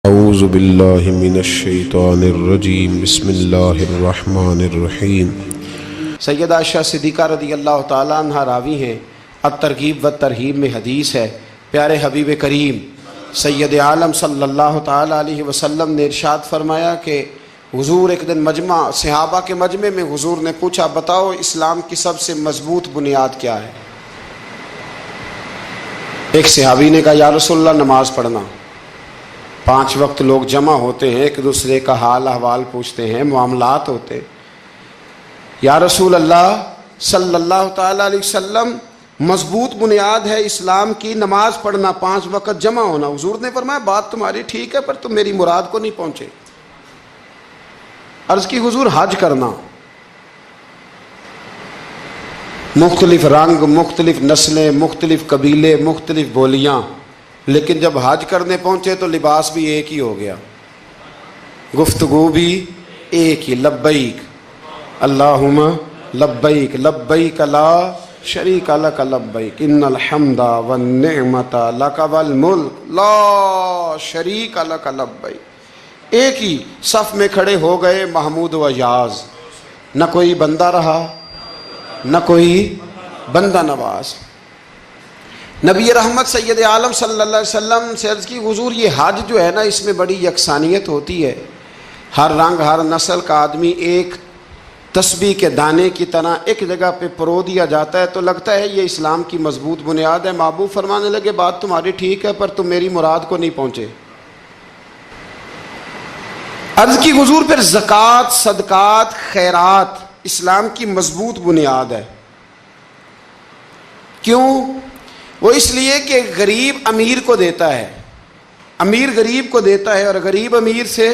اعوذ باللہ من الشیطان الرجیم بسم اللہ الرحمن الرحیم۔ سیدہ عائشہ صدیقہ رضی اللہ تعالیٰ عنہ راوی ہیں۔ الترغیب و ترہیب میں حدیث ہے، پیارے حبیب کریم سید عالم صلی اللہ تعالیٰ علیہ وسلم نے ارشاد فرمایا کہ حضور ایک دن مجمع صحابہ کے مجمع میں حضور نے پوچھا، بتاؤ اسلام کی سب سے مضبوط بنیاد کیا ہے؟ ایک صحابی نے کہا، یا رسول اللہ نماز پڑھنا۔ 5 وقت لوگ جمع ہوتے ہیں، ایک دوسرے کا حال احوال پوچھتے ہیں، معاملات ہوتے ہیں۔ یا رسول اللہ صلی اللہ تعالیٰ علیہ وسلم، مضبوط بنیاد ہے اسلام کی نماز پڑھنا، 5 وقت جمع ہونا۔ حضور نے فرمایا، بات تمہاری ٹھیک ہے، پر تم میری مراد کو نہیں پہنچے۔ عرض کی، حضور حج کرنا، مختلف رنگ، مختلف نسلیں، مختلف قبیلے، مختلف بولیاں، لیکن جب حج کرنے پہنچے تو لباس بھی ایک ہی ہو گیا، گفتگو بھی ایک ہی، لبیک اللہم لبیک لبیک لا شریک لک لبیک ان الحمد والنعمت لک والملک لا شریک لک لبیک۔ ایک ہی صف میں کھڑے ہو گئے محمود و یاز، نہ کوئی بندہ رہا نہ کوئی بندہ نواز۔ نبی رحمت سید عالم صلی اللہ علیہ وسلم سے عرض کی، حضور یہ حج جو ہے نا، اس میں بڑی یکسانیت ہوتی ہے، ہر رنگ ہر نسل کا آدمی ایک تسبیح کے دانے کی طرح ایک جگہ پہ پرو دیا جاتا ہے، تو لگتا ہے یہ اسلام کی مضبوط بنیاد ہے۔ محبوب فرمانے لگے، بات تمہاری ٹھیک ہے، پر تم میری مراد کو نہیں پہنچے۔ عرض کی، حضور پھر زکوٰۃ، صدقات، خیرات اسلام کی مضبوط بنیاد ہے۔ کیوں؟ وہ اس لیے کہ غریب امیر کو دیتا ہے، امیر غریب کو دیتا ہے، اور غریب امیر سے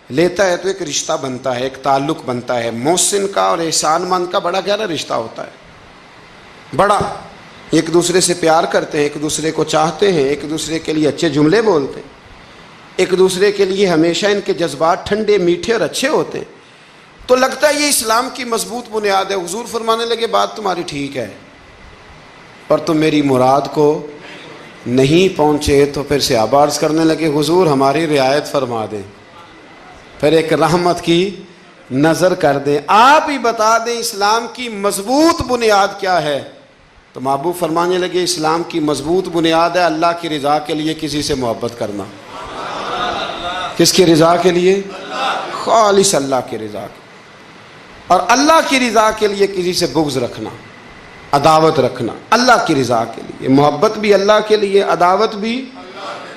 لیتا ہے، تو ایک رشتہ بنتا ہے، ایک تعلق بنتا ہے۔ محسن کا اور احسان مند کا بڑا گہرا رشتہ ہوتا ہے، بڑا، ایک دوسرے سے پیار کرتے ہیں، ایک دوسرے کو چاہتے ہیں، ایک دوسرے کے لیے اچھے جملے بولتے ہیں، ایک دوسرے کے لیے ہمیشہ ان کے جذبات ٹھنڈے میٹھے اور اچھے ہوتے ہیں، تو لگتا ہے یہ اسلام کی مضبوط بنیاد ہے۔ حضور فرمانے لگے، بات تمہاری ٹھیک ہے، پر تم میری مراد کو نہیں پہنچے۔ تو پھر صحابہ عرض کرنے لگے، حضور ہماری رعایت فرما دیں، پھر ایک رحمت کی نظر کر دیں، آپ ہی بتا دیں اسلام کی مضبوط بنیاد کیا ہے۔ تو محبوب فرمانے لگے، اسلام کی مضبوط بنیاد ہے اللہ کی رضا کے لیے کسی سے محبت کرنا۔ کس کی رضا کے لیے؟ خالص اللہ کی رضا کے، اور اللہ کی رضا کے لیے کسی سے بغض رکھنا، عداوت رکھنا، اللہ کی رضا کے لیے، محبت بھی اللہ کے لیے، عداوت بھی،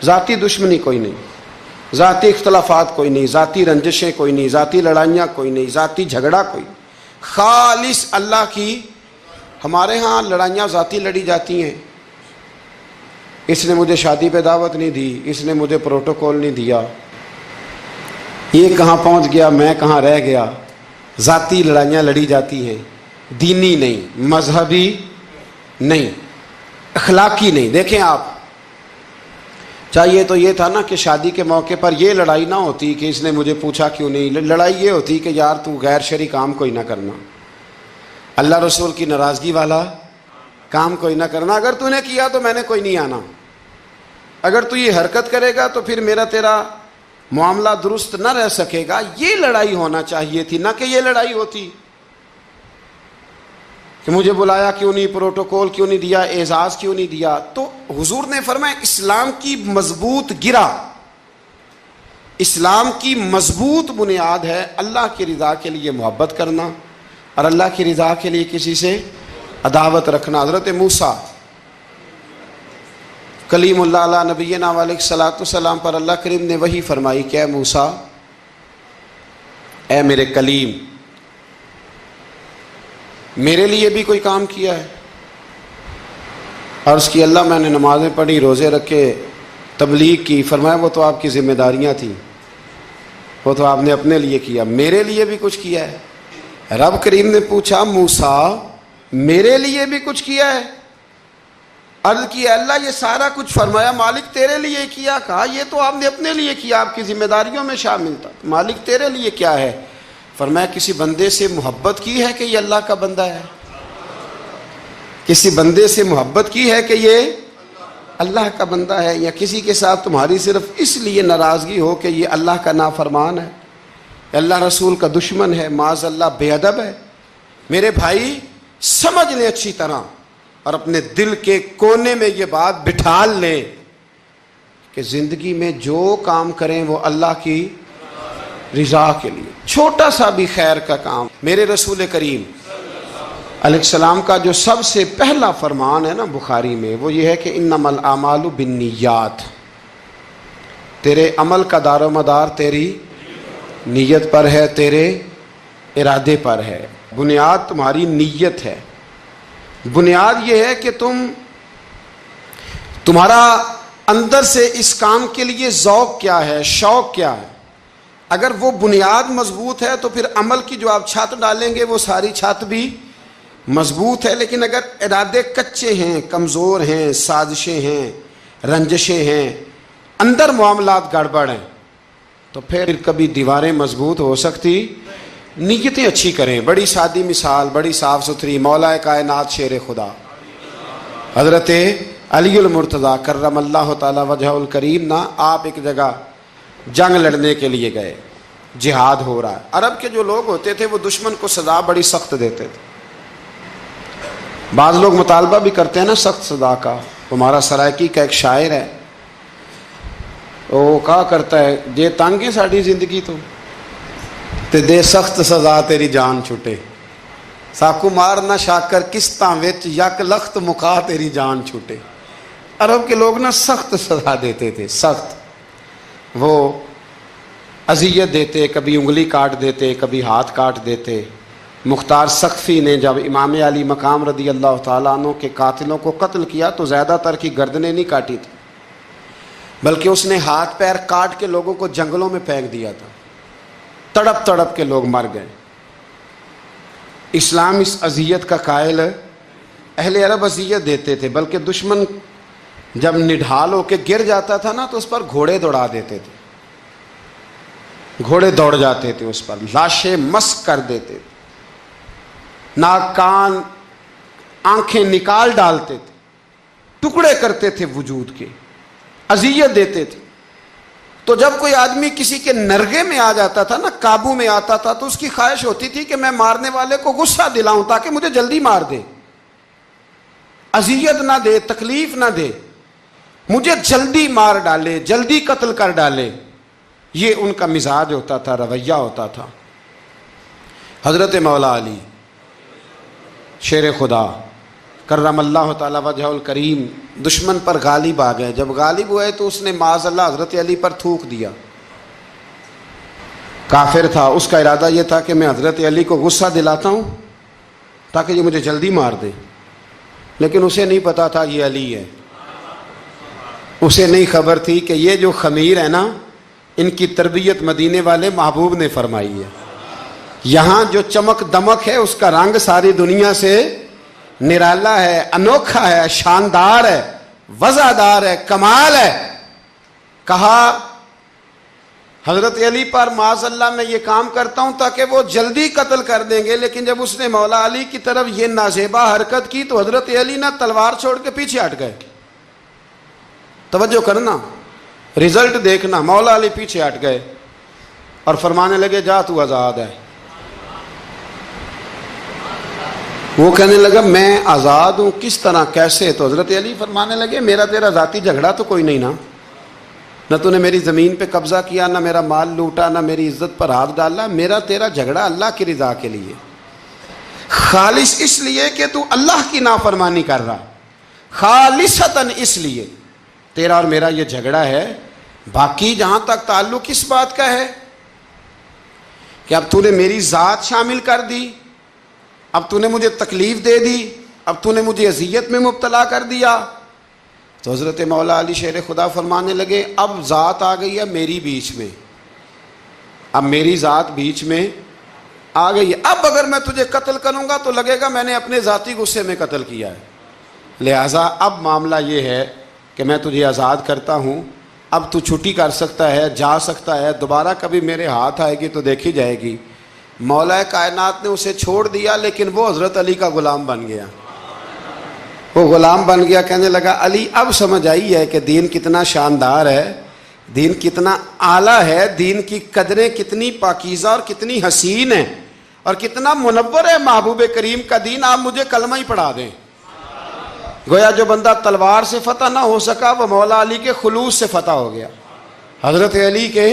ذاتی دشمنی کوئی نہیں، ذاتی اختلافات کوئی نہیں، ذاتی رنجشیں کوئی نہیں، ذاتی لڑائیاں کوئی نہیں، ذاتی جھگڑا کوئی نہیں، خالص اللہ کی۔ ہمارے ہاں لڑائیاں ذاتی لڑی جاتی ہیں، اس نے مجھے شادی پہ دعوت نہیں دی، اس نے مجھے پروٹوکول نہیں دیا، یہ کہاں پہنچ گیا، میں کہاں رہ گیا، ذاتی لڑائیاں لڑی جاتی ہیں، دینی نہیں، مذہبی نہیں، اخلاقی نہیں۔ دیکھیں آپ، چاہیے تو یہ تھا نا کہ شادی کے موقع پر یہ لڑائی نہ ہوتی کہ اس نے مجھے پوچھا کیوں نہیں، لڑائی یہ ہوتی کہ یار تو غیر شرعی کام کوئی نہ کرنا، اللہ رسول کی ناراضگی والا کام کوئی نہ کرنا، اگر تو نے کیا تو میں نے کوئی نہیں آنا، اگر تو یہ حرکت کرے گا تو پھر میرا تیرا معاملہ درست نہ رہ سکے گا۔ یہ لڑائی ہونا چاہیے تھی، نہ کہ یہ لڑائی ہوتی کہ مجھے بلایا کیوں نہیں، پروٹوکول کیوں نہیں دیا، اعزاز کیوں نہیں دیا۔ تو حضور نے فرمایا، اسلام کی مضبوط گرہ، اسلام کی مضبوط بنیاد ہے اللہ کی رضا کے لیے محبت کرنا، اور اللہ کی رضا کے لیے کسی سے عداوت رکھنا۔ حضرت موسیٰ کلیم اللہ علیہ نبینا علیہ الصلوۃ والسلام پر اللہ کریم نے وحی فرمائی کہ اے موسیٰ، اے میرے کلیم، میرے لیے بھی کوئی کام کیا ہے؟ عرض کی، اللہ میں نے نمازیں پڑھی، روزے رکھے، تبلیغ کی۔ فرمایا، وہ تو آپ کی ذمہ داریاں تھیں، وہ تو آپ نے اپنے لیے کیا، میرے لیے بھی کچھ کیا ہے؟ رب کریم نے پوچھا، موسیٰ میرے لیے بھی کچھ کیا ہے؟ عرض کی، اللہ یہ سارا کچھ فرمایا مالک تیرے لیے کیا؟ کہا یہ تو آپ نے اپنے لیے کیا، آپ کی ذمہ داریوں میں شامل تھا، مالک تیرے لیے کیا ہے؟ فرمایا، کسی بندے سے محبت کی ہے کہ یہ اللہ کا بندہ ہے؟ کسی بندے سے محبت کی ہے کہ یہ اللہ کا بندہ ہے یا کسی کے ساتھ تمہاری صرف اس لیے ناراضگی ہو کہ یہ اللہ کا نافرمان ہے، اللہ رسول کا دشمن ہے، معاذ اللہ بے ادب ہے، میرے بھائی سمجھ لیں اچھی طرح اور اپنے دل کے کونے میں یہ بات بٹھا لیں کہ زندگی میں جو کام کریں وہ اللہ کی رضا کے لیے، چھوٹا سا بھی خیر کا کام۔ میرے رسول کریم علیہ السلام کا جو سب سے پہلا فرمان ہے نا بخاری میں، وہ یہ ہے کہ انما الاعمال بالنیات، تیرے عمل کا دار و مدار تیری نیت پر ہے، تیرے ارادے پر ہے۔ بنیاد تمہاری نیت ہے، بنیاد یہ ہے کہ تمہارا اندر سے اس کام کے لیے ذوق کیا ہے، شوق کیا ہے۔ اگر وہ بنیاد مضبوط ہے تو پھر عمل کی جو آپ چھت ڈالیں گے وہ ساری چھت بھی مضبوط ہے، لیکن اگر ارادے کچے ہیں، کمزور ہیں، سازشیں ہیں، رنجشیں ہیں، اندر معاملات گڑبڑ ہیں، تو پھر کبھی دیواریں مضبوط ہو سکتی۔ نیتیں اچھی کریں۔ بڑی سادی مثال، بڑی صاف ستھری، مولا کائنات شیر خدا حضرت علی المرتضیٰ کرم اللہ تعالی وجہ الکریم نا، آپ ایک جگہ جنگ لڑنے کے لیے گئے، جہاد ہو رہا ہے۔ عرب کے جو لوگ ہوتے تھے وہ دشمن کو سزا بڑی سخت دیتے تھے۔ بعض لوگ مطالبہ بھی کرتے ہیں نا سخت سزا کا۔ ہمارا سرائکی کا ایک شاعر ہے، وہ کہا کرتا ہے جے تنگ ہے ساری زندگی تو تے دے سخت سزا تیری جان چھٹے، ساکو مار نہ شاکر کستاں وچ یک لخت مکا تیری جان چھٹے۔ عرب کے لوگ نا سخت سزا دیتے تھے، سخت، وہ اذیت دیتے، کبھی انگلی کاٹ دیتے، کبھی ہاتھ کاٹ دیتے۔ مختار سقفی نے جب امام علی مقام رضی اللہ تعالیٰ عنہ کے قاتلوں کو قتل کیا تو زیادہ تر کی گردنیں نہیں کاٹی تھی، بلکہ اس نے ہاتھ پیر کاٹ کے لوگوں کو جنگلوں میں پھینک دیا تھا، تڑپ تڑپ کے لوگ مر گئے۔ اسلام اس اذیت کا قائل ہے۔ اہل عرب اذیت دیتے تھے، بلکہ دشمن جب نڈھال ہو کے گر جاتا تھا نا تو اس پر گھوڑے دوڑا دیتے تھے، گھوڑے دوڑ جاتے تھے اس پر، لاشیں مسک کر دیتے تھے، ناک کان آنکھیں نکال ڈالتے تھے، ٹکڑے کرتے تھے وجود کے، اذیت دیتے تھے۔ تو جب کوئی آدمی کسی کے نرغے میں آ جاتا تھا نا، قابو میں آتا تھا، تو اس کی خواہش ہوتی تھی کہ میں مارنے والے کو غصہ دلاؤں تاکہ مجھے جلدی مار دے، اذیت نہ دے، تکلیف نہ دے، مجھے جلدی مار ڈالے، جلدی قتل کر ڈالے۔ یہ ان کا مزاج ہوتا تھا، رویہ ہوتا تھا۔ حضرت مولا علی شیر خدا کرم اللہ تعالی وجہ الکریم دشمن پر غالب آ گئے۔ جب غالب ہوئے تو اس نے معاذ اللہ حضرت علی پر تھوک دیا۔ کافر تھا، اس کا ارادہ یہ تھا کہ میں حضرت علی کو غصہ دلاتا ہوں تاکہ یہ مجھے جلدی مار دے، لیکن اسے نہیں پتا تھا یہ علی ہے، اسے نہیں خبر تھی کہ یہ جو خمیر ہے نا، ان کی تربیت مدینے والے محبوب نے فرمائی ہے۔ یہاں جو چمک دمک ہے اس کا رنگ ساری دنیا سے نرالا ہے، انوکھا ہے، شاندار ہے، وزادار ہے، کمال ہے۔ کہا حضرت علی پر معاذ اللہ میں یہ کام کرتا ہوں تاکہ وہ جلدی قتل کر دیں گے، لیکن جب اس نے مولا علی کی طرف یہ نازیبا حرکت کی تو حضرت علی نہ تلوار چھوڑ کے پیچھے ہٹ گئے۔ توجہ کرنا، رزلٹ دیکھنا، مولا علی پیچھے ہٹ گئے اور فرمانے لگے جا تو آزاد ہے۔ وہ کہنے لگا میں آزاد ہوں، کس طرح، کیسے؟ تو حضرت علی فرمانے لگے میرا تیرا ذاتی جھگڑا تو کوئی نہیں نا، نہ تو نے میری زمین پہ قبضہ کیا، نہ میرا مال لوٹا، نہ میری عزت پر ہاتھ ڈالا، میرا تیرا جھگڑا اللہ کی رضا کے لیے، خالص اس لیے کہ تو اللہ کی نافرمانی کر رہا، خالصتاً اس لیے تیرا اور میرا یہ جھگڑا ہے۔ باقی جہاں تک تعلق اس بات کا ہے کہ اب تو نے میری ذات شامل کر دی، اب تو نے مجھے تکلیف دے دی، اب تو نے مجھے اذیت میں مبتلا کر دیا، تو حضرت مولا علی شیر خدا فرمانے لگے اب ذات آ گئی ہے میری بیچ میں، اب میری ذات بیچ میں آ گئی ہے، اب اگر میں تجھے قتل کروں گا تو لگے گا میں نے اپنے ذاتی غصے میں قتل کیا ہے، لہٰذا اب معاملہ یہ ہے کہ میں تجھے آزاد کرتا ہوں، اب تو چھٹی کر سکتا ہے، جا سکتا ہے، دوبارہ کبھی میرے ہاتھ آئے گی تو دیکھی جائے گی۔ مولا کائنات نے اسے چھوڑ دیا، لیکن وہ حضرت علی کا غلام بن گیا۔ وہ غلام بن گیا، کہنے لگا علی اب سمجھ آئی ہے کہ دین کتنا شاندار ہے، دین کتنا اعلیٰ ہے، دین کی قدریں کتنی پاکیزہ اور کتنی حسین ہیں اور کتنا منور ہے محبوب کریم کا دین، آپ مجھے کلمہ ہی پڑھا دیں۔ گویا جو بندہ تلوار سے فتح نہ ہو سکا وہ مولا علی کے خلوص سے فتح ہو گیا۔ حضرت علی کے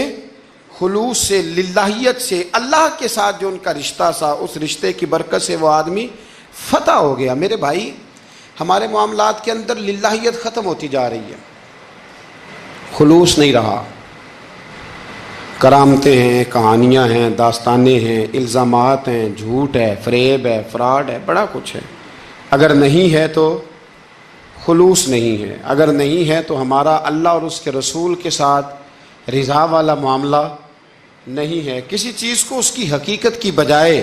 خلوص سے، للہیت سے، اللہ کے ساتھ جو ان کا رشتہ تھا، اس رشتے کی برکت سے وہ آدمی فتح ہو گیا۔ میرے بھائی، ہمارے معاملات کے اندر للہیت ختم ہوتی جا رہی ہے، خلوص نہیں رہا، کرامتیں ہیں، کہانیاں ہیں، داستانیں ہیں، الزامات ہیں، جھوٹ ہے، فریب ہے، فراڈ ہے، بڑا کچھ ہے۔ اگر نہیں ہے تو خلوص نہیں ہے، اگر نہیں ہے تو ہمارا اللہ اور اس کے رسول کے ساتھ رضا والا معاملہ نہیں ہے۔ کسی چیز کو اس کی حقیقت کی بجائے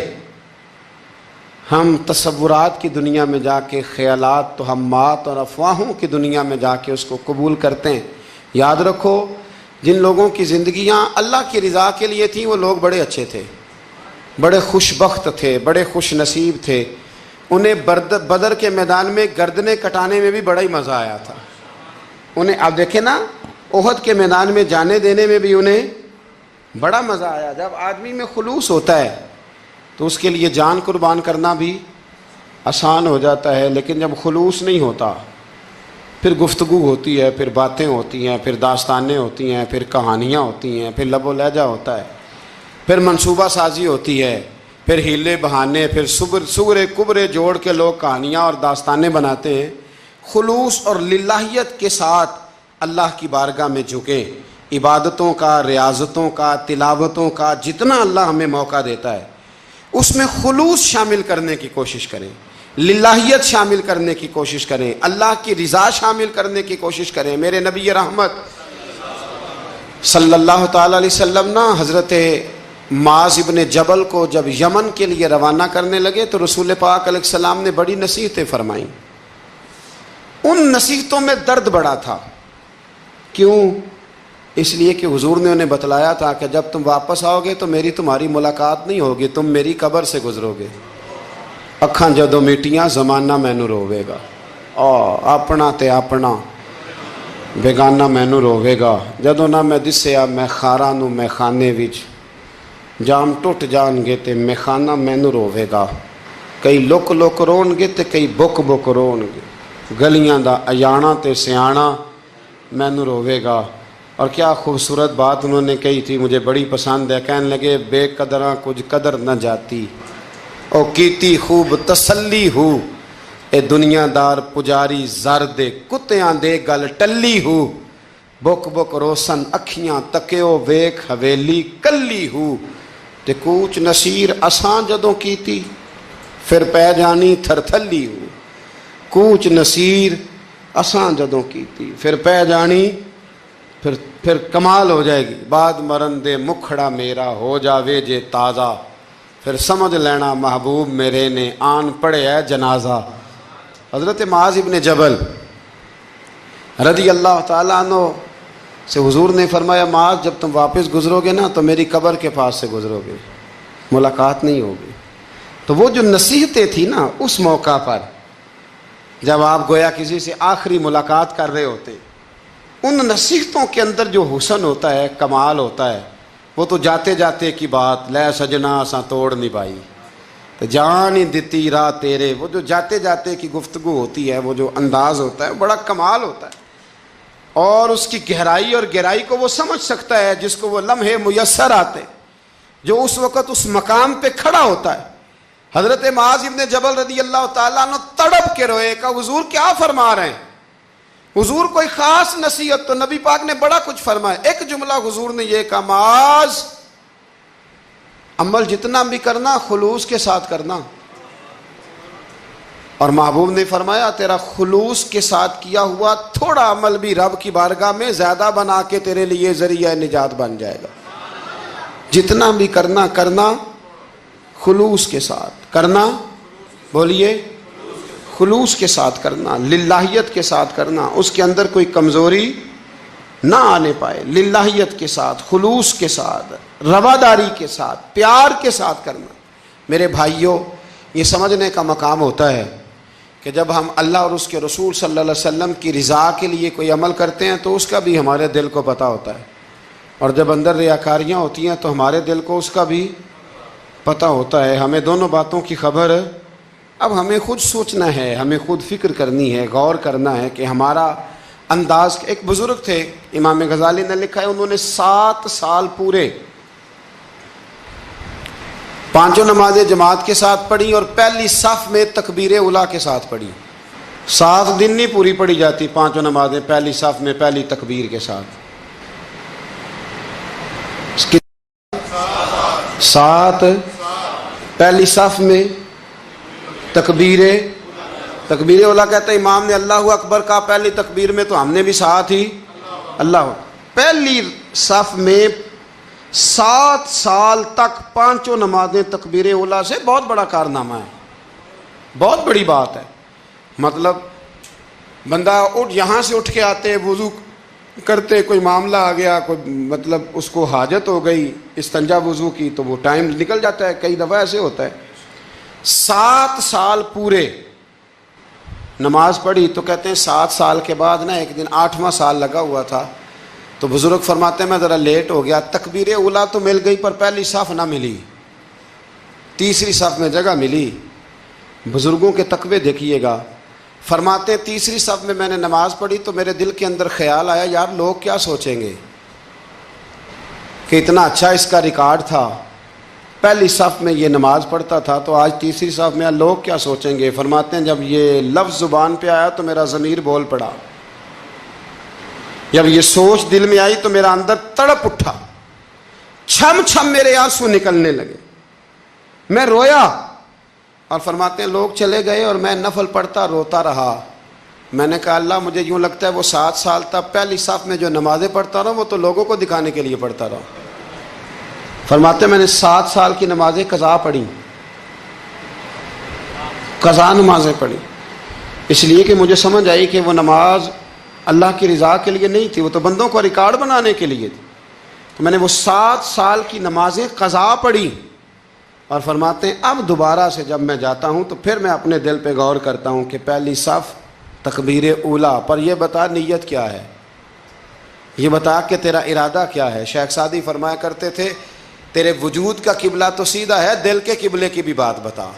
ہم تصورات کی دنیا میں جا کے، خیالات، توہمات اور افواہوں کی دنیا میں جا کے اس کو قبول کرتے ہیں۔ یاد رکھو، جن لوگوں کی زندگیاں اللہ کی رضا کے لیے تھیں وہ لوگ بڑے اچھے تھے، بڑے خوش بخت تھے، بڑے خوش نصیب تھے۔ انہیں بدر کے میدان میں گردنیں کٹانے میں بھی بڑا ہی مزہ آیا تھا۔ انہیں آپ دیکھیں نا، احد کے میدان میں جانے دینے میں بھی انہیں بڑا مزہ آیا۔ جب آدمی میں خلوص ہوتا ہے تو اس کے لیے جان قربان کرنا بھی آسان ہو جاتا ہے، لیکن جب خلوص نہیں ہوتا پھر گفتگو ہوتی ہے، پھر باتیں ہوتی ہیں، پھر داستانیں ہوتی ہیں، پھر کہانیاں ہوتی ہیں، پھر لب و لہجہ ہوتا ہے، پھر منصوبہ سازی ہوتی ہے، پھر ہیلے بہانے، پھر سغرے کبرے جوڑ کے لوگ کہانیاں اور داستانیں بناتے ہیں۔ خلوص اور للہیت کے ساتھ اللہ کی بارگاہ میں جھکیں، عبادتوں کا، ریاضتوں کا، تلاوتوں کا جتنا اللہ ہمیں موقع دیتا ہے اس میں خلوص شامل کرنے کی کوشش کریں، للہیت شامل کرنے کی کوشش کریں، اللہ کی رضا شامل کرنے کی کوشش کریں۔ میرے نبی رحمت صلی اللہ تعالی علیہ وسلم نا حضرت معاذ ابن جبل کو جب یمن کے لیے روانہ کرنے لگے تو رسول پاک علیہ السلام نے بڑی نصیحتیں فرمائیں۔ ان نصیحتوں میں درد بڑا تھا۔ کیوں؟ اس لیے کہ حضور نے انہیں بتلایا تھا کہ جب تم واپس آؤ گے تو میری تمہاری ملاقات نہیں ہوگی، تم میری قبر سے گزرو گے۔ اکھاں جدوں میٹیاں زمانہ مینوں روے گا، اپنا تے اپنا بیگانہ مینوں روے گا، جدوں نہ میں دسیا میں خاراں نوں میں خانے وچ، جام ٹوٹ جان گے تے میں خانہ مینوں روے گا۔ کئی لک لک رون گے تے کئی بک بک رون گے، گلیاں دا ایانا تے سیانا مینوں روے گا۔ اور کیا خوبصورت بات انہوں نے کہی تھی، مجھے بڑی پسند ہے۔ کہنے لگے بے قدراں کچھ قدر نہ جاتی، او کیتی خوب تسلی ہو، اے دنیا دار پجاری زر دے کتیاں دے گل ٹلی ہو، بک بک روسن اکھیاں تکیو ویکھ حویلی کلی ہو، تے کوچ نصیر اساں جدوں کیتی پھر پہ جانی تھر تھلی ہو، کوچ نصیر اساں جدوں کیتی پھر پہ جانی پھر کمال ہو جائے گی۔ بعد مرن دے مکھڑا میرا ہو جاوے جے تازہ، پھر سمجھ لینا محبوب میرے نے آن پڑے ہے جنازہ۔ حضرت معاذ ابن جبل رضی اللہ تعالیٰ عنہ سے حضور نے فرمایا، معاذ جب تم واپس گزرو گے نا تو میری قبر کے پاس سے گزرو گے، ملاقات نہیں ہوگی۔ تو وہ جو نصیحتیں تھیں نا اس موقع پر جب آپ گویا کسی سے آخری ملاقات کر رہے ہوتے، ان نصیحتوں کے اندر جو حسن ہوتا ہے، کمال ہوتا ہے، وہ تو جاتے جاتے کی بات، لے سجنا اساں توڑ نہیں پائی تو جان ہی دتی راہ تیرے، وہ جو جاتے جاتے کی گفتگو ہوتی ہے، وہ جو انداز ہوتا ہے بڑا کمال ہوتا ہے، اور اس کی گہرائی اور گہرائی کو وہ سمجھ سکتا ہے جس کو وہ لمحے میسر آتے، جو اس وقت اس مقام پہ کھڑا ہوتا ہے۔ حضرت معاذ ابن جبل رضی اللہ تعالیٰ عنہ تڑپ کے روئے، کہا حضور کیا فرما رہے ہیں؟ حضور کوئی خاص نصیحت تو نبی پاک نے بڑا کچھ فرمایا، ایک جملہ حضور نے یہ کہا، معاذ عمل جتنا بھی کرنا خلوص کے ساتھ کرنا۔ اور محبوب نے فرمایا تیرا خلوص کے ساتھ کیا ہوا تھوڑا عمل بھی رب کی بارگاہ میں زیادہ بنا کے تیرے لیے ذریعہ نجات بن جائے گا۔ جتنا بھی کرنا خلوص کے ساتھ کرنا، بولیے خلوص کے ساتھ کرنا، للہیت کے ساتھ کرنا، اس کے اندر کوئی کمزوری نہ آنے پائے، للہیت کے ساتھ، خلوص کے ساتھ، رواداری کے ساتھ، پیار کے ساتھ کرنا۔ میرے بھائیوں، یہ سمجھنے کا مقام ہوتا ہے کہ جب ہم اللہ اور اس کے رسول صلی اللہ علیہ وسلم کی رضا کے لیے کوئی عمل کرتے ہیں تو اس کا بھی ہمارے دل کو پتہ ہوتا ہے، اور جب اندر ریاکاریاں ہوتی ہیں تو ہمارے دل کو اس کا بھی پتہ ہوتا ہے۔ ہمیں دونوں باتوں کی خبر اب ہمیں خود سوچنا ہے، ہمیں خود فکر کرنی ہے، غور کرنا ہے کہ ہمارا انداز۔ ایک بزرگ تھے امام غزالی نے لکھا ہے، انہوں نے 7 سال پورے 5 نمازیں جماعت کے ساتھ پڑھی اور پہلی صف میں تکبیر اولیٰ کے ساتھ پڑھی۔ 7 دن نہیں پوری پڑھی جاتی 5 نمازیں پہلی صف میں پہلی تکبیر کے ساتھ۔ 7 پہلی صف میں تکبیر اولیٰ کہتے ہیں امام نے اللہ اکبر کہا پہلی تکبیر میں تو ہم نے بھی ساتھ ہی اللہ۔ پہلی صف میں 7 سال تک 5 نمازیں تکبیر اولیٰ سے بہت بڑا کارنامہ ہے، بہت بڑی بات ہے۔ مطلب بندہ یہاں سے اٹھ کے آتے، وضو کرتے، کوئی معاملہ آ گیا، کوئی مطلب اس کو حاجت ہو گئی استنجا وضو کی، تو وہ ٹائم نکل جاتا ہے، کئی دفعہ ایسے ہوتا ہے۔ 7 سال پورے نماز پڑھی، تو کہتے ہیں 7 سال کے بعد نا ایک دن 8واں سال لگا ہوا تھا، تو بزرگ فرماتے ہیں میں ذرا لیٹ ہو گیا، تکبیر اولیٰ تو مل گئی پر پہلی صف نہ ملی، تیسری صف میں جگہ ملی۔ بزرگوں کے تقوی دیکھیے گا، فرماتے ہیں تیسری صف میں میں نے نماز پڑھی تو میرے دل کے اندر خیال آیا یار لوگ کیا سوچیں گے کہ اتنا اچھا اس کا ریکارڈ تھا، پہلی صف میں یہ نماز پڑھتا تھا تو آج تیسری صف میں لوگ کیا سوچیں گے۔ فرماتے ہیں جب یہ لفظ زبان پہ آیا تو میرا ضمیر بول پڑا، جب یہ سوچ دل میں آئی تو میرا اندر تڑپ اٹھا، چھم چھم میرے آنسو نکلنے لگے، میں رویا۔ اور فرماتے ہیں لوگ چلے گئے اور میں نفل پڑھتا روتا رہا۔ میں نے کہا اللہ مجھے یوں لگتا ہے وہ 7 سال تک پہلی صف میں جو نمازیں پڑھتا رہا وہ تو لوگوں کو دکھانے کے لیے پڑھتا رہا۔ فرماتے ہیں میں نے 7 سال کی نمازیں قضا پڑھی، قضا نمازیں پڑھی، اس لیے کہ مجھے سمجھ آئی کہ وہ نماز اللہ کی رضا کے لیے نہیں تھی، وہ تو بندوں کو ریکارڈ بنانے کے لیے تھی۔ تو میں نے وہ 7 سال کی نمازیں قضا پڑھی، اور فرماتے ہیں اب دوبارہ سے جب میں جاتا ہوں تو پھر میں اپنے دل پہ غور کرتا ہوں کہ پہلی صف تکبیر اولیٰ پر، یہ بتا نیت کیا ہے، یہ بتا کہ تیرا ارادہ کیا ہے۔ شیخ سعدی فرمایا کرتے تھے تیرے وجود کا قبلہ تو سیدھا ہے، دل کے قبلے کی بھی بات بتا۔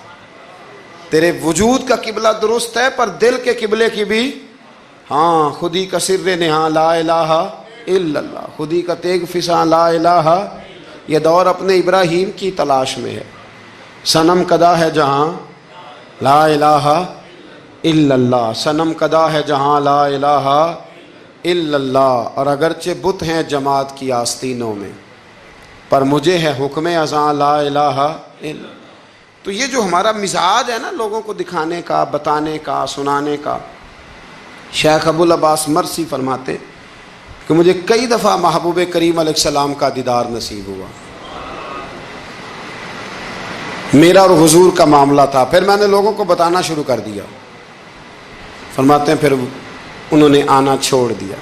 تیرے وجود کا قبلہ درست ہے پر دل کے قبلے کی بھی، ہاں خودی کا سر نہاں لا الہ الا اللہ، خودی کا تیغ فساں لا الہ، یہ دور اپنے ابراہیم کی تلاش میں ہے۔ صنم کدا ہے جہاں لا الہ الا اللہ، صنم کدا ہے جہاں لا الہ الا اللہ، اور اگرچہ بت ہیں جماعت کی آستینوں میں پر مجھے ہے حکم ازاں لا الہ الا اللہ۔ تو یہ جو ہمارا مزاج ہے نا لوگوں کو دکھانے کا، بتانے کا، سنانے کا، شیخ ابو العباس مرسی فرماتے کہ مجھے کئی دفعہ محبوب کریم علیہ السلام کا دیدار نصیب ہوا، میرا اور حضور کا معاملہ تھا، پھر میں نے لوگوں کو بتانا شروع کر دیا۔ فرماتے ہیں پھر انہوں نے آنا چھوڑ دیا،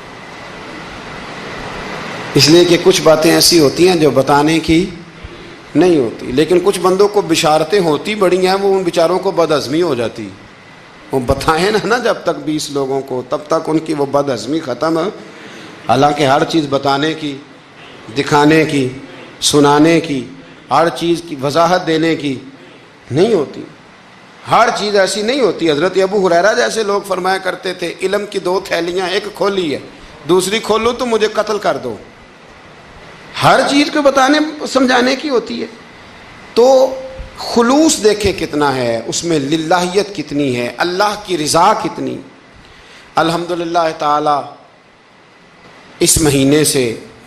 اس لیے کہ کچھ باتیں ایسی ہوتی ہیں جو بتانے کی نہیں ہوتی، لیکن کچھ بندوں کو بشارتیں ہوتی بڑی ہیں، وہ ان بیچاروں کو بد ہضمی ہو جاتی، وہ بتائیں نا جب تک 20 لوگوں کو تب تک ان کی وہ بد ہضمی ختم ہے۔ حالانکہ ہر چیز بتانے کی، دکھانے کی، سنانے کی، ہر چیز کی وضاحت دینے کی نہیں ہوتی، ہر چیز ایسی نہیں ہوتی۔ حضرت ابو ہریرہ جیسے لوگ فرمایا کرتے تھے علم کی 2 تھیلیاں، ایک کھولی ہے دوسری کھولو تو مجھے قتل کر دو، ہر چیز کو بتانے سمجھانے کی ہوتی ہے۔ تو خلوص دیکھیں کتنا ہے اس میں، للہیت کتنی ہے، اللہ کی رضا کتنی۔ الحمدللہ تعالی اس مہینے سے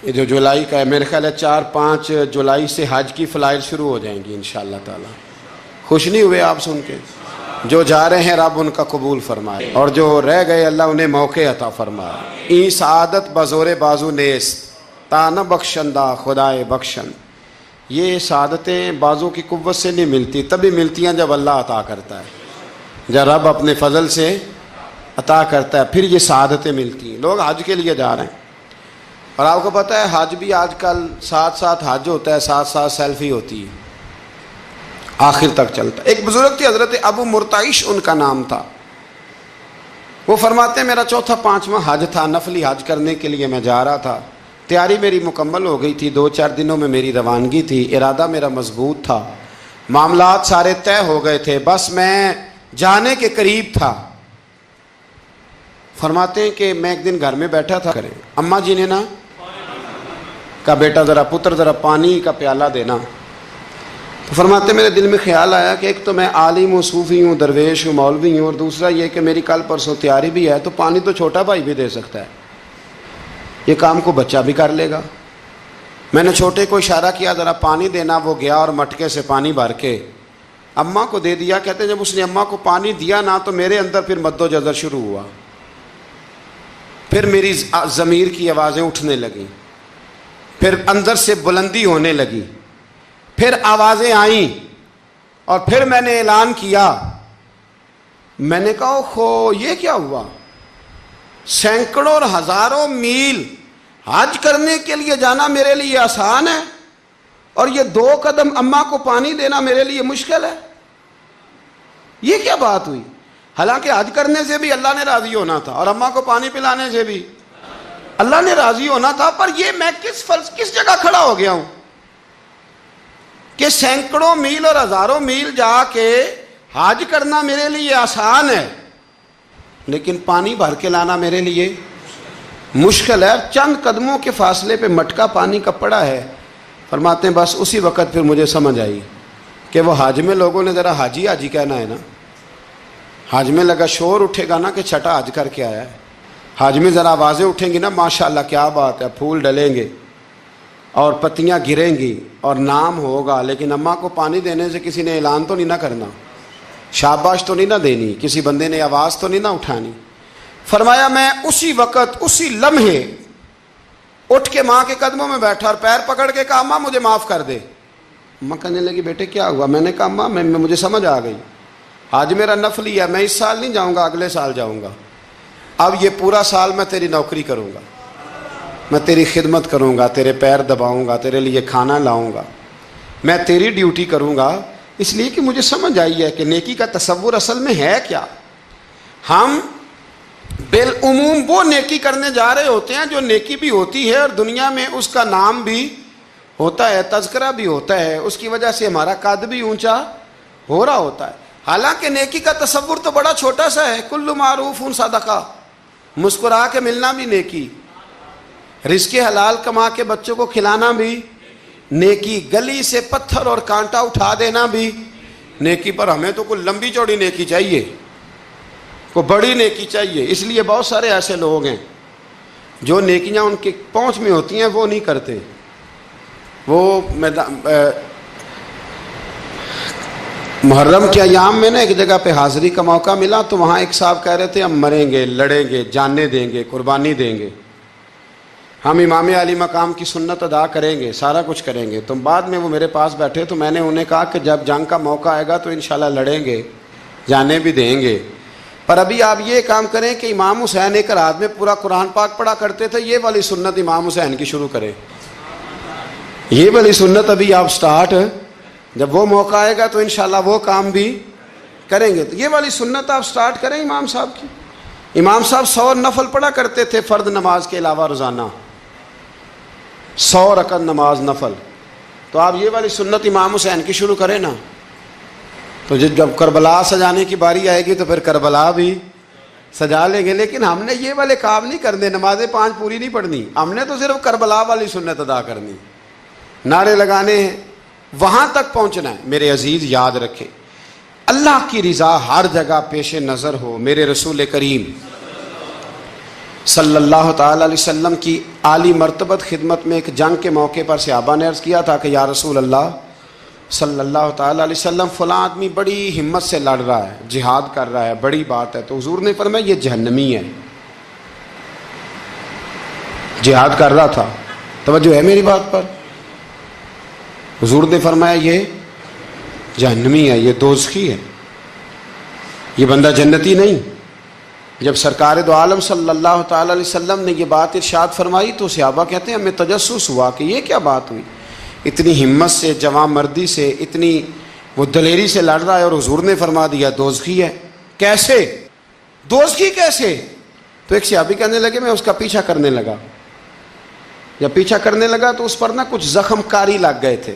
جو جولائی کا ہے، میرے خیال ہے 4-5 جولائی سے حج کی فلائٹ شروع ہو جائیں گی انشاءاللہ تعالی۔ خوش نہیں ہوئے آپ سن کے؟ جو جا رہے ہیں رب ان کا قبول فرمائے، اور جو رہ گئے اللہ انہیں موقع عطا فرمائے۔ ای سعادت بزور بازو نیست تا نہ بخشندہ خدائے بخشن، یہ سعادتیں بازو کی قوت سے نہیں ملتی، تبھی ملتی ہیں جب اللہ عطا کرتا ہے، جب رب اپنے فضل سے عطا کرتا ہے پھر یہ سعادتیں ملتی ہیں۔ لوگ حج کے لیے جا رہے ہیں، اور آپ کو پتہ ہے حج بھی آج کل ساتھ حج ہوتا ہے، ساتھ سیلفی ہوتی ہے، آخر تک چلتا ہے۔ ایک بزرگ تھے حضرت ابو مرتعش ان کا نام تھا، وہ فرماتے ہیں میرا چوتھا پانچواں حج تھا، نفلی حج کرنے کے لیے میں جا رہا تھا، تیاری میری مکمل ہو گئی تھی، 2-4 دنوں میں میری روانگی تھی، ارادہ میرا مضبوط تھا، معاملات سارے طے ہو گئے تھے، بس میں جانے کے قریب تھا۔ فرماتے ہیں کہ میں ایک دن گھر میں بیٹھا تھا، کریں اماں جی نے نا کہا بیٹا ذرا پتر ذرا پانی کا پیالہ دینا۔ تو فرماتے ہیں میرے دل میں خیال آیا کہ ایک تو میں عالم ہوں، صوفی ہوں، درویش ہوں، مولوی ہوں، اور دوسرا یہ کہ میری کل پرسوں تیاری بھی ہے، تو پانی تو چھوٹا بھائی بھی دے سکتا ہے، یہ کام کو بچہ بھی کر لے گا۔ میں نے چھوٹے کو اشارہ کیا ذرا پانی دینا، وہ گیا اور مٹکے سے پانی بھر کے اماں کو دے دیا۔ کہتے ہیں جب اس نے اماں کو پانی دیا نا تو میرے اندر پھر مد و جزر شروع ہوا، پھر میری ضمیر کی آوازیں اٹھنے لگیں، پھر اندر سے بلندی ہونے لگی، پھر آوازیں آئیں، اور پھر میں نے اعلان کیا، میں نے کہا اوہو یہ کیا ہوا؟ سینکڑوں اور ہزاروں میل حج کرنے کے لیے جانا میرے لیے آسان ہے، اور یہ 2 قدم اماں کو پانی دینا میرے لیے مشکل ہے، یہ کیا بات ہوئی؟ حالانکہ حج کرنے سے بھی اللہ نے راضی ہونا تھا، اور اماں کو پانی پلانے سے بھی اللہ نے راضی ہونا تھا، پر یہ میں کس جگہ کھڑا ہو گیا ہوں کہ سینکڑوں میل اور ہزاروں میل جا کے حج کرنا میرے لیے آسان ہے، لیکن پانی بھر کے لانا میرے لیے مشکل ہے۔ چند قدموں کے فاصلے پہ مٹکا پانی کا پڑا ہے۔ فرماتے ہیں بس اسی وقت پھر مجھے سمجھ آئی کہ وہ حج میں لوگوں نے ذرا حاجی حاجی کہنا ہے نا، حج میں لگا شور اٹھے گا نا کہ چھٹا حج کر کے آیا ہے، حج میں ذرا آوازیں اٹھیں گی نا ماشاءاللہ کیا بات ہے، پھول ڈلیں گے اور پتیاں گریں گی اور نام ہوگا، لیکن اماں کو پانی دینے سے کسی نے اعلان تو نہیں نہ کرنا، شاباش تو نہیں نہ دینی، کسی بندے نے آواز تو نہیں نہ اٹھانی۔ فرمایا میں اسی وقت اسی لمحے اٹھ کے ماں کے قدموں میں بیٹھا اور پیر پکڑ کے کہا اماں مجھے معاف کر دے۔ اماں کہنے لگی بیٹے کیا ہوا؟ میں نے کہا اماں مجھے سمجھ آ گئی، آج میرا نفلی ہے، میں اس سال نہیں جاؤں گا، اگلے سال جاؤں گا، اب یہ پورا سال میں تیری نوکری کروں گا، میں تیری خدمت کروں گا، تیرے پیر دباؤں گا، تیرے لیے کھانا لاؤں گا، میں تیری ڈیوٹی کروں گا، اس لیے کہ مجھے سمجھ آئی ہے کہ نیکی کا تصور اصل میں ہے کیا۔ ہم بالعموم وہ نیکی کرنے جا رہے ہوتے ہیں جو نیکی بھی ہوتی ہے اور دنیا میں اس کا نام بھی ہوتا ہے، تذکرہ بھی ہوتا ہے، اس کی وجہ سے ہمارا قد بھی اونچا ہو رہا ہوتا ہے، حالانکہ نیکی کا تصور تو بڑا چھوٹا سا ہے۔ کل معروف صدقہ، مسکرا کے ملنا بھی نیکی، رزق حلال کما کے بچوں کو کھلانا بھی نیکی، گلی سے پتھر اور کانٹا اٹھا دینا بھی نیکی، پر ہمیں تو کوئی لمبی چوڑی نیکی چاہیے، کوئی بڑی نیکی چاہیے۔ اس لیے بہت سارے ایسے لوگ ہیں جو نیکیاں ان کی پہنچ میں ہوتی ہیں وہ نہیں کرتے۔ وہ محرم کے ایام میں نا ایک جگہ پہ حاضری کا موقع ملا تو وہاں ایک صاحب کہہ رہے تھے ہم مریں گے، لڑیں گے، جانیں دیں گے، قربانی دیں گے، ہم امام علی مقام کی سنت ادا کریں گے، سارا کچھ کریں گے۔ تو بعد میں وہ میرے پاس بیٹھے تو میں نے انہیں کہا کہ جب جنگ کا موقع آئے گا تو انشاءاللہ لڑیں گے، جانے بھی دیں گے، پر ابھی آپ یہ کام کریں کہ امام حسین ایک رات میں پورا قرآن پاک پڑھا کرتے تھے، یہ والی سنت امام حسین کی شروع کریں، یہ والی سنت ابھی آپ سٹارٹ، جب وہ موقع آئے گا تو انشاءاللہ وہ کام بھی کریں گے، تو یہ والی سنت آپ سٹارٹ کریں امام صاحب کی۔ امام صاحب 100 نفل پڑھا کرتے تھے فرض نماز کے علاوہ روزانہ، 100 رکعت نماز نفل، تو آپ یہ والی سنت امام حسین کی شروع کریں نا، تو جب کربلا سجانے کی باری آئے گی تو پھر کربلا بھی سجا لیں گے، لیکن ہم نے یہ والے کام نہیں کرنے، نمازیں 5 پوری نہیں پڑھنی، ہم نے تو صرف کربلا والی سنت ادا کرنی، نعرے لگانے ہیں، وہاں تک پہنچنا ہے۔ میرے عزیز یاد رکھے، اللہ کی رضا ہر جگہ پیش نظر ہو۔ میرے رسول کریم صلی اللہ تعالی علیہ وسلم کی عالی مرتبت خدمت میں ایک جنگ کے موقع پر صحابہ نے عرض کیا تھا کہ یا رسول اللہ صلی اللہ تعالی علیہ وسلم فلاں آدمی بڑی ہمت سے لڑ رہا ہے، جہاد کر رہا ہے، بڑی بات ہے، تو حضور نے فرمایا یہ جہنمی ہے، جہاد کر رہا تھا، توجہ ہے میری بات پر، حضور نے فرمایا یہ جہنمی ہے، یہ دوزخی ہے، یہ بندہ جنتی نہیں۔ جب سرکار دو عالم صلی اللہ تعالی علیہ وسلم نے یہ بات ارشاد فرمائی تو صحابہ کہتے ہیں ہمیں تجسس ہوا کہ یہ کیا بات ہوئی، اتنی ہمت سے، جواں مردی سے، اتنی وہ دلیری سے لڑ رہا ہے اور حضور نے فرما دیا دوزخی ہے، کیسے؟ دوزگی کیسے؟ تو ایک صحابی کہنے لگے میں اس کا پیچھا کرنے لگا. جب پیچھا کرنے لگا تو اس پر نا کچھ زخم کاری لگ گئے تھے،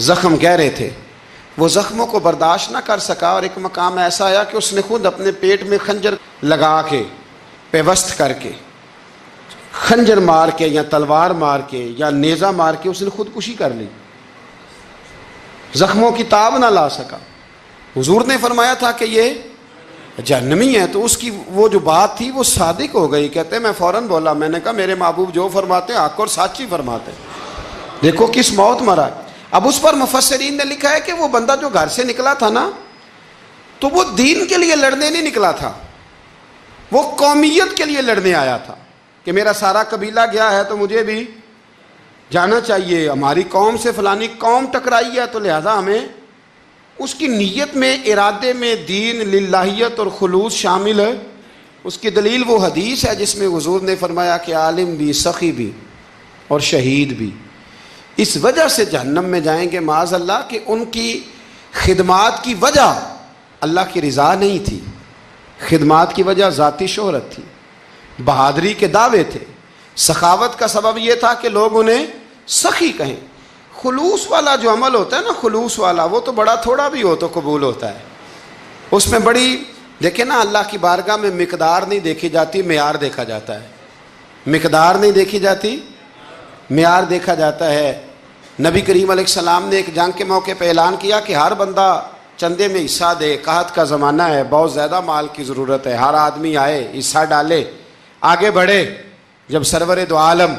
زخم گہرے تھے. وہ زخموں کو برداشت نہ کر سکا اور ایک مقام ایسا آیا کہ اس نے خود اپنے پیٹ میں خنجر لگا کے، پیوست کر کے، خنجر مار کے یا تلوار مار کے یا نیزہ مار کے اس نے خودکشی کر لی. زخموں کی تاب نہ لا سکا. حضور نے فرمایا تھا کہ یہ جہنمی ہے. تو اس کی وہ جو بات تھی وہ صادق ہو گئی. کہتے ہیں میں فوراً بولا، میں نے کہا میرے محبوب جو فرماتے ہیں حق اور سچ ہی فرماتے ہیں. دیکھو کس موت مرا. اب اس پر مفسرین نے لکھا ہے کہ وہ بندہ جو گھر سے نکلا تھا نا، تو وہ دین کے لیے لڑنے نہیں نکلا تھا، وہ قومیت کے لیے لڑنے آیا تھا کہ میرا سارا قبیلہ گیا ہے تو مجھے بھی جانا چاہیے، ہماری قوم سے فلانی قوم ٹکرائی ہے تو لہذا ہمیں. اس کی نیت میں، ارادے میں دین، للہیت اور خلوص شامل ہے. اس کی دلیل وہ حدیث ہے جس میں حضور نے فرمایا کہ عالم بھی، سخی بھی اور شہید بھی اس وجہ سے جہنم میں جائیں گے معاذ اللہ کہ ان کی خدمات کی وجہ اللہ کی رضا نہیں تھی، خدمات کی وجہ ذاتی شہرت تھی، بہادری کے دعوے تھے. سخاوت کا سبب یہ تھا کہ لوگ انہیں سخی کہیں. خلوص والا جو عمل ہوتا ہے نا، خلوص والا، وہ تو بڑا تھوڑا بھی ہو تو قبول ہوتا ہے. اس میں بڑی دیکھیں نا، اللہ کی بارگاہ میں مقدار نہیں دیکھی جاتی، معیار دیکھا جاتا ہے. مقدار نہیں دیکھی جاتی، معیار دیکھا جاتا ہے. نبی کریم علیہ السلام نے ایک جنگ کے موقع پہ اعلان کیا کہ ہر بندہ چندے میں حصہ دے، قحط کا زمانہ ہے، بہت زیادہ مال کی ضرورت ہے، ہر آدمی آئے، حصہ ڈالے، آگے بڑھے. جب سرور دو عالم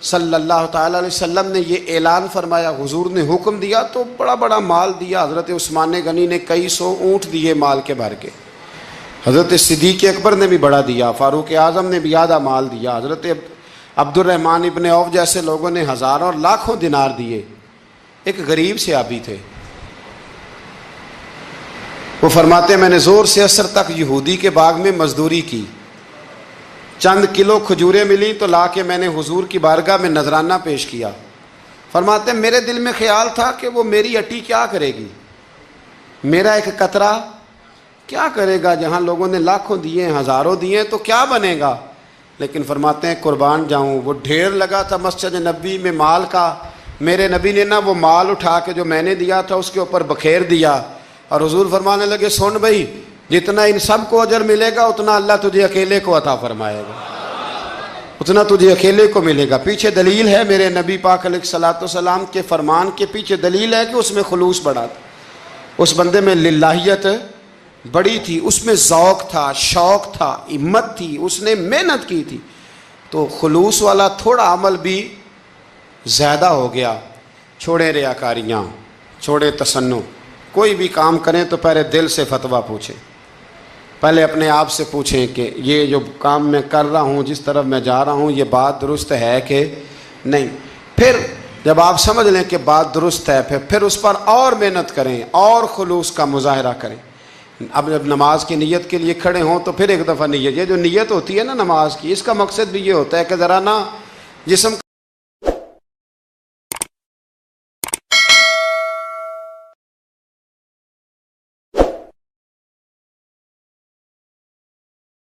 صلی اللہ تعالی علیہ وسلم نے یہ اعلان فرمایا، حضور نے حکم دیا تو بڑا بڑا مال دیا. حضرت عثمان غنی نے کئی سو اونٹ دیے مال کے بھر کے، حضرت صدیق اکبر نے بھی بڑا دیا، فاروق اعظم نے بھی آدھا مال دیا، حضرت عبد الرحمن ابن عوف جیسے لوگوں نے ہزاروں اور لاکھوں دینار دیے. ایک غریب صحابی تھے، وہ فرماتے ہیں میں نے زور سے عصر تک یہودی کے باغ میں مزدوری کی، چند کلو کھجوریں ملی تو لا کے میں نے حضور کی بارگاہ میں نذرانہ پیش کیا. فرماتے ہیں میرے دل میں خیال تھا کہ وہ میری اٹی کیا کرے گی، میرا ایک قطرہ کیا کرے گا. جہاں لوگوں نے لاکھوں دیے، ہزاروں دیے تو کیا بنے گا. لیکن فرماتے ہیں قربان جاؤں، وہ ڈھیر لگا تھا مسجد نبی میں مال کا. میرے نبی نے نا وہ مال اٹھا کے جو میں نے دیا تھا اس کے اوپر بکھیر دیا. اور حضور فرمانے لگے سن بھائی، جتنا ان سب کو اجر ملے گا اتنا اللہ تجھے اکیلے کو عطا فرمائے گا، اتنا تجھے اکیلے کو ملے گا. پیچھے دلیل ہے میرے نبی پاک علیہ الصلوۃ والسلام کے فرمان کے پیچھے دلیل ہے کہ اس میں خلوص بڑا تھا، اس بندے میں للہیت بڑی تھی، اس میں ذوق تھا، شوق تھا، ہمت تھی، اس نے محنت کی تھی. تو خلوص والا تھوڑا عمل بھی زیادہ ہو گیا. چھوڑیں ریاکاریاں، چھوڑیں تصنع. کوئی بھی کام کریں تو پہلے دل سے فتویٰ پوچھیں، پہلے اپنے آپ سے پوچھیں کہ یہ جو کام میں کر رہا ہوں، جس طرف میں جا رہا ہوں، یہ بات درست ہے کہ نہیں. پھر جب آپ سمجھ لیں کہ بات درست ہے، پھر اس پر اور محنت کریں اور خلوص کا مظاہرہ کریں. اب جب نماز کی نیت کے لیے کھڑے ہوں تو پھر ایک دفعہ نیت، یہ جو نیت ہوتی ہے نا نماز کی، اس کا مقصد بھی یہ ہوتا ہے کہ ذرا نا جسم